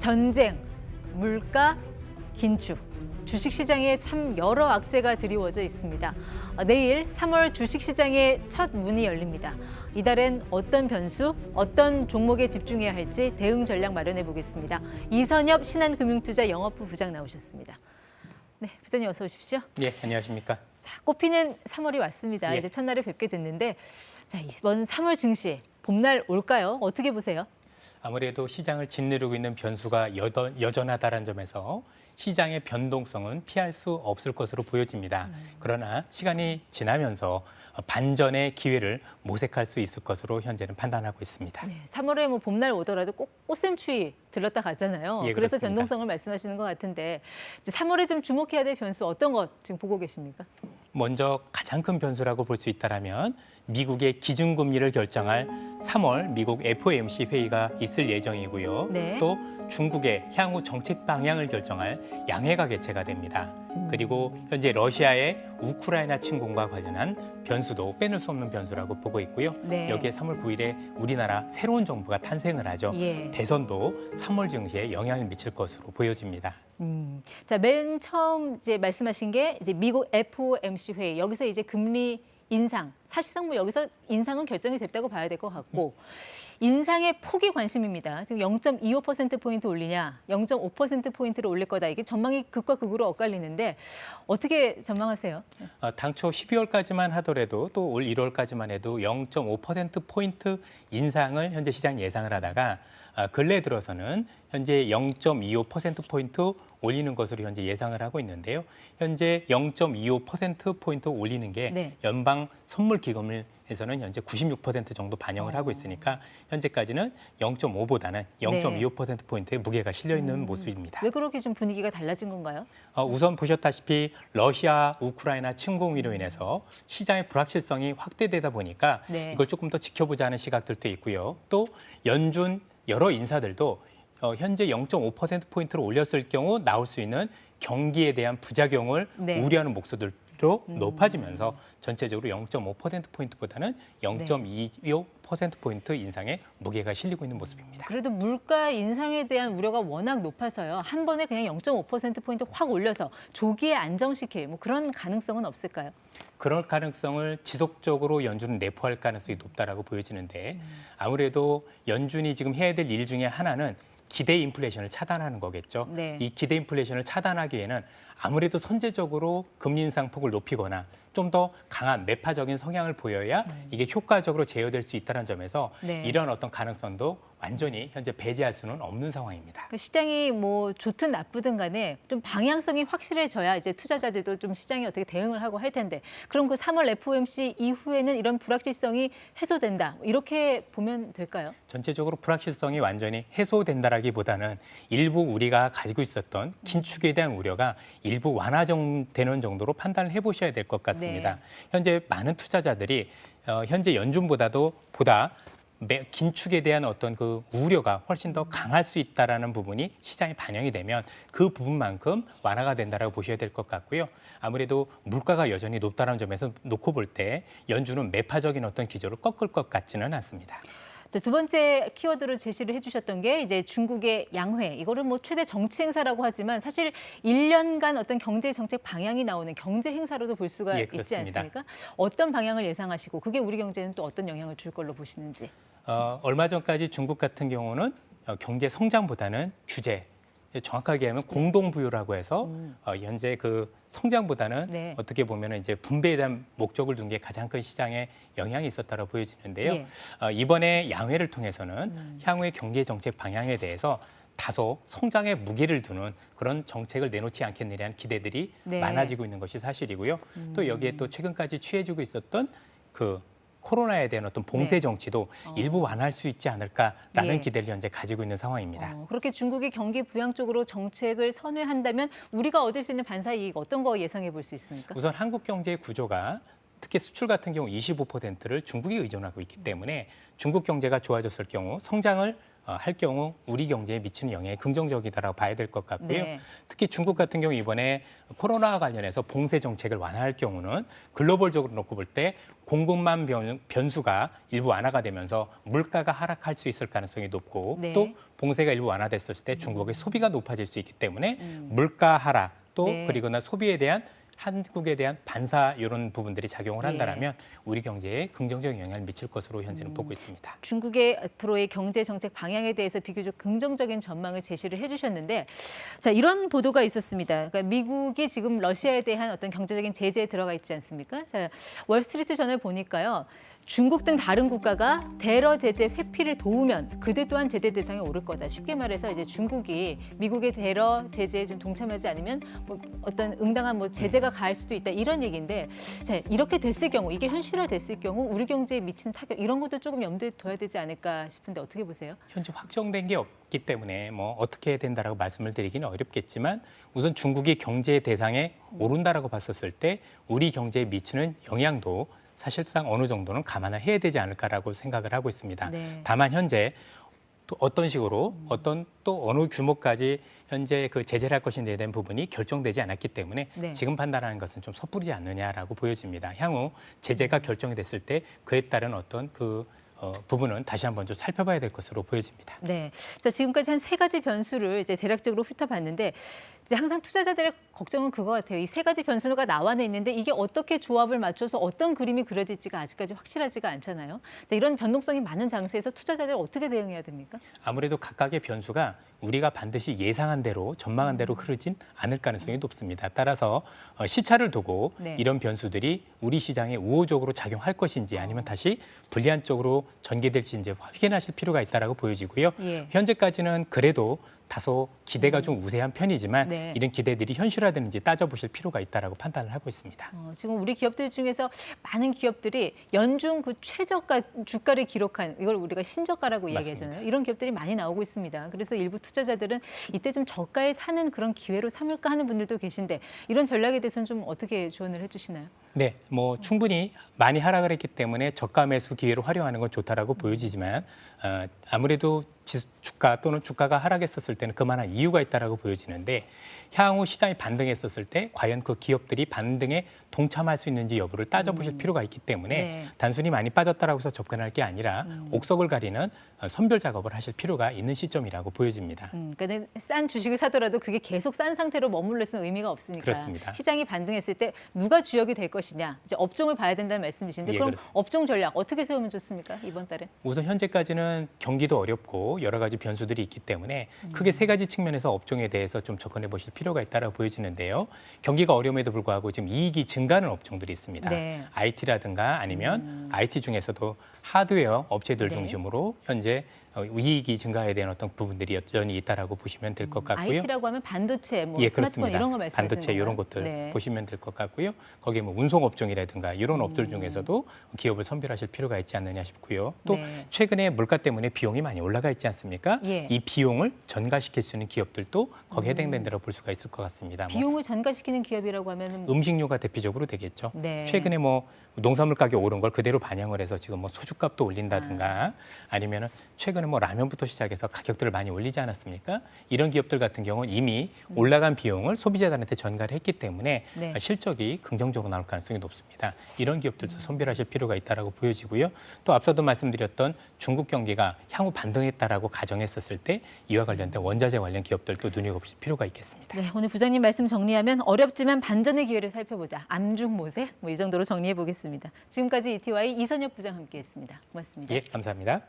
전쟁, 물가, 긴축. 주식시장에 참 여러 악재가 드리워져 있습니다. 내일 3월 주식시장의 첫 문이 열립니다. 이달엔 어떤 변수, 어떤 종목에 집중해야 할지 대응 전략 마련해 보겠습니다. 이선엽 신한금융투자 영업부 부장 나오셨습니다. 네, 부장님 어서 오십시오. 네, 안녕하십니까. 자, 꽃피는 3월이 왔습니다. 예. 이제 첫날에 뵙게 됐는데, 자, 이번 3월 증시 봄날 올까요? 어떻게 보세요? 아무래도 시장을 짓누르고 있는 변수가 여전하다는 점에서 시장의 변동성은 피할 수 없을 것으로 보여집니다. 그러나 시간이 지나면서 반전의 기회를 모색할 수 있을 것으로 현재는 판단하고 있습니다. 네, 3월에 뭐 봄날 오더라도 꼭 꽃샘추위 들렀다 가잖아요. 예, 그래서 그렇습니다. 변동성을 말씀하시는 것 같은데, 이제 3월에 좀 주목해야 될 변수 어떤 것 지금 보고 계십니까? 먼저 가장 큰 변수라고 볼 수 있다면 미국의 기준금리를 결정할 3월 미국 FOMC 회의가 있을 예정이고요. 네. 또 중국의 향후 정책 방향을 결정할 양회가 개최가 됩니다. 그리고 현재 러시아의 우크라이나 침공과 관련한 변수도 빼놓을 수 없는 변수라고 보고 있고요. 네. 여기에 3월 9일에 우리나라 새로운 정부가 탄생을 하죠. 예. 대선도 3월 증시에 영향을 미칠 것으로 보여집니다. 자, 맨 처음 이제 말씀하신 게 이제 미국 FOMC 회의. 여기서 이제 금리 인상. 사실상 뭐 여기서 인상은 결정이 됐다고 봐야 될 것 같고, 인상의 폭이 관심입니다. 지금 0.25%포인트 올리냐, 0.5%포인트를 올릴 거다. 이게 전망이 극과 극으로 엇갈리는데 어떻게 전망하세요? 당초 12월까지만 하더라도 또 올 1월까지만 해도 0.5%포인트 인상을 현재 시장이 예상을 하다가 근래 들어서는 현재 0.25%포인트 올리는 것으로 현재 예상을 하고 있는데요. 현재 0.25%포인트 올리는 게 네. 연방 선물 기금에서는 현재 96% 정도 반영을 하고 있으니까 현재까지는 0.5보다는 0.25%포인트의 무게가 실려 있는 모습입니다. 왜 그렇게 좀 분위기가 달라진 건가요? 우선 보셨다시피 러시아, 우크라이나 침공으로 인해서 시장의 불확실성이 확대되다 보니까 네. 이걸 조금 더 지켜보자는 시각들도 있고요. 또 연준 여러 인사들도 현재 0.5%포인트를 올렸을 경우 나올 수 있는 경기에 대한 부작용을 네. 우려하는 목소들도 높아지면서 전체적으로 0.5%포인트보다는 0.25%포인트 인상에 무게가 실리고 있는 모습입니다. 그래도 물가 인상에 대한 우려가 워낙 높아서요. 한 번에 그냥 0.5%포인트 확 올려서 조기에 안정시킬 뭐 그런 가능성은 없을까요? 그럴 가능성을 지속적으로 연준은 내포할 가능성이 높다라고 보여지는데 아무래도 연준이 지금 해야 될 일 중에 하나는 기대 인플레이션을 차단하는 거겠죠. 네. 이 기대 인플레이션을 차단하기 위해는 아무래도 선제적으로 금리 인상 폭을 높이거나 좀 더 강한 매파적인 성향을 보여야 이게 효과적으로 제어될 수 있다는 점에서 네. 이런 어떤 가능성도 완전히 현재 배제할 수는 없는 상황입니다. 그 시장이 뭐 좋든 나쁘든 간에 좀 방향성이 확실해져야 이제 투자자들도 좀 시장에 어떻게 대응을 하고 할 텐데, 그럼 그 3월 FOMC 이후에는 이런 불확실성이 해소된다, 이렇게 보면 될까요? 전체적으로 불확실성이 완전히 해소된다라기보다는 일부 우리가 가지고 있었던 긴축에 대한 우려가 일부 완화되는 정도로 판단을 해보셔야 될 것 같습니다. 네. 현재 많은 투자자들이 현재 연준보다 긴축에 대한 어떤 그 우려가 훨씬 더 강할 수 있다라는 부분이 시장에 반영이 되면 그 부분만큼 완화가 된다라고 보셔야 될 것 같고요. 아무래도 물가가 여전히 높다는 점에서 놓고 볼 때 연준은 매파적인 어떤 기조를 꺾을 것 같지는 않습니다. 자, 두 번째 키워드로 제시를 해주셨던 게 이제 중국의 양회. 이거를 뭐 최대 정치 행사라고 하지만 사실 1년간 어떤 경제 정책 방향이 나오는 경제 행사로도 볼 수가 예, 있지 그렇습니다. 않습니까? 어떤 방향을 예상하시고 그게 우리 경제는 또 어떤 영향을 줄 걸로 보시는지. 얼마 전까지 중국 같은 경우는 경제 성장보다는 규제, 정확하게 하면 공동부유라고 해서 현재 그 성장보다는 네. 어떻게 보면 이제 분배에 대한 목적을 둔 게 가장 큰 시장에 영향이 있었다고 보여지는데요. 예. 이번에 양회를 통해서는 향후의 경제 정책 방향에 대해서 다소 성장에 무게를 두는 그런 정책을 내놓지 않겠느냐는 기대들이 네. 많아지고 있는 것이 사실이고요. 또 여기에 또 최근까지 취해지고 있었던 그 코로나에 대한 어떤 봉쇄 네. 정치도 일부 완화할 수 있지 않을까라는 예. 기대를 현재 가지고 있는 상황입니다. 그렇게 중국이 경기 부양 쪽으로 정책을 선회한다면 우리가 얻을 수 있는 반사 이익 어떤 거 예상해 볼 수 있습니까? 우선 한국 경제의 구조가 특히 수출 같은 경우 25%를 중국이 의존하고 있기 때문에 중국 경제가 좋아졌을 경우 성장을 할 경우 우리 경제에 미치는 영향이 긍정적이다라고 봐야 될 것 같고요. 네. 특히 중국 같은 경우 이번에 코로나와 관련해서 봉쇄 정책을 완화할 경우는 글로벌적으로 놓고 볼 때 공급망 변수가 일부 완화가 되면서 물가가 하락할 수 있을 가능성이 높고 네. 또 봉쇄가 일부 완화됐을 때 중국의 소비가 높아질 수 있기 때문에 물가 하락 또 네. 그리고나 소비에 대한 한국에 대한 반사 이런 부분들이 작용을 한다면 우리 경제에 긍정적인 영향을 미칠 것으로 현재는 보고 있습니다. 중국의 앞으로의 경제 정책 방향에 대해서 비교적 긍정적인 전망을 제시를 해주셨는데, 자, 이런 보도가 있었습니다. 그러니까 미국이 지금 러시아에 대한 어떤 경제적인 제재에 들어가 있지 않습니까? 자, 월스트리트 저널 보니까요. 중국 등 다른 국가가 대러 제재 회피를 도우면 그들 또한 제재 대상에 오를 거다. 쉽게 말해서 이제 중국이 미국의 대러 제재에 좀 동참하지 않으면 뭐 어떤 응당한 뭐 제재가 가할 수도 있다 이런 얘기인데, 자, 이렇게 됐을 경우 이게 현실화됐을 경우 우리 경제에 미치는 타격 이런 것도 조금 염두에 둬야 되지 않을까 싶은데 어떻게 보세요? 현재 확정된 게 없기 때문에 뭐 어떻게 해야 된다라고 말씀을 드리기는 어렵겠지만 우선 중국이 경제 대상에 오른다라고 봤었을 때 우리 경제에 미치는 영향도 사실상 어느 정도는 감안을 해야 되지 않을까라고 생각을 하고 있습니다. 네. 다만 현재 또 어떤 식으로 어떤 또 어느 규모까지 현재 그 제재를 할 것인지에 대한 부분이 결정되지 않았기 때문에 네. 지금 판단하는 것은 좀 섣부르지 않느냐라고 보여집니다. 향후 제재가 결정이 됐을 때 그에 따른 어떤 그 부분은 다시 한번 좀 살펴봐야 될 것으로 보여집니다. 네. 자, 지금까지 한 세 가지 변수를 이제 대략적으로 훑어봤는데 이제 항상 투자자들의 걱정은 그거 같아요. 이 세 가지 변수가 나와는 있는데 이게 어떻게 조합을 맞춰서 어떤 그림이 그려질지가 아직까지 확실하지가 않잖아요. 자, 이런 변동성이 많은 장세에서 투자자들 어떻게 대응해야 됩니까? 아무래도 각각의 변수가 우리가 반드시 예상한 대로 전망한 대로 흐르진 않을 가능성이 높습니다. 따라서 시차를 두고 네. 이런 변수들이 우리 시장에 우호적으로 작용할 것인지 아니면 다시 불리한 쪽으로 전개될지 확인하실 필요가 있다라고 보여지고요. 예. 현재까지는 그래도 다소 기대가 좀 우세한 편이지만 네. 이런 기대들이 현실화되는지 따져보실 필요가 있다라고 판단을 하고 있습니다. 지금 우리 기업들 중에서 많은 기업들이 연중 그 최저가 주가를 기록한 이걸 우리가 신저가라고 이야기하잖아요. 이런 기업들이 많이 나오고 있습니다. 그래서 일부 투자자들은 이때 좀 저가에 사는 그런 기회로 삼을까 하는 분들도 계신데 이런 전략에 대해서는 좀 어떻게 조언을 해주시나요? 네, 뭐 충분히 많이 하락을 했기 때문에 저가 매수 기회로 활용하는 건 좋다라고 보여지지만 아무래도 주가 또는 주가가 하락했었을 때는 그만한 이유가 있다라고 보여지는데 향후 시장이 반등했었을 때 과연 그 기업들이 반등에 동참할 수 있는지 여부를 따져보실 필요가 있기 때문에 네. 단순히 많이 빠졌다라고 해서 접근할 게 아니라 옥석을 가리는 선별 작업을 하실 필요가 있는 시점이라고 보여집니다. 그러니까 싼 주식을 사더라도 그게 계속 싼 상태로 머물러 있으면 의미가 없으니까 그렇습니다. 시장이 반등했을 때 누가 주역이 될 것이냐 이제 업종을 봐야 된다는 말씀이신데 예, 그럼 그렇습니다. 업종 전략 어떻게 세우면 좋습니까 이번 달에? 우선 현재까지는 경기도 어렵고 여러 가지 변수들이 있기 때문에 크게 세 가지 측면에서 업종에 대해서 좀 접근해 보실 필요가 있다고 보여지는데요. 경기가 어려움에도 불구하고 지금 이익이 증가하는 업종들이 있습니다. 네. IT라든가 아니면 IT 중에서도 하드웨어 업체들 네. 중심으로 현재 이익이 증가해야 되는 어떤 부분들이 여전히 있다라고 보시면 될 것 같고요. IT라고 하면 반도체, 뭐 예, 스마트폰 그렇습니다. 이런 거 말씀하시는 반도체 이런 건가요? 것들 네. 보시면 될 것 같고요. 거기에 뭐 운송 업종이라든가 이런 업들 중에서도 기업을 선별하실 필요가 있지 않느냐 싶고요. 또 네. 최근에 물가 때문에 비용이 많이 올라가 있지 않습니까? 예. 이 비용을 전가시킬 수 있는 기업들도 거기에 해당된다고 볼 수가 있을 것 같습니다. 뭐 비용을 전가시키는 기업이라고 하면 음식료가 대표적으로 되겠죠. 네. 최근에 뭐 농산물 가격 오른 걸 그대로 반영을 해서 지금 뭐 소주값도 올린다든가 아니면은 최근에 뭐 라면부터 시작해서 가격들을 많이 올리지 않았습니까? 이런 기업들 같은 경우는 이미 올라간 비용을 소비자들한테 전가를 했기 때문에 네. 실적이 긍정적으로 나올 가능성이 높습니다. 이런 기업들도 선별하실 필요가 있다고 보여지고요. 또 앞서도 말씀드렸던 중국 경기가 향후 반등했다라고 가정했었을 때 이와 관련된 원자재 관련 기업들도 눈여겨보실 필요가 있겠습니다. 네, 오늘 부장님 말씀 정리하면 어렵지만 반전의 기회를 살펴보자. 암중모세 뭐 이 정도로 정리해 보겠습니다. 지금까지 ETY 이선엽 부장 함께했습니다. 고맙습니다. 예, 감사합니다.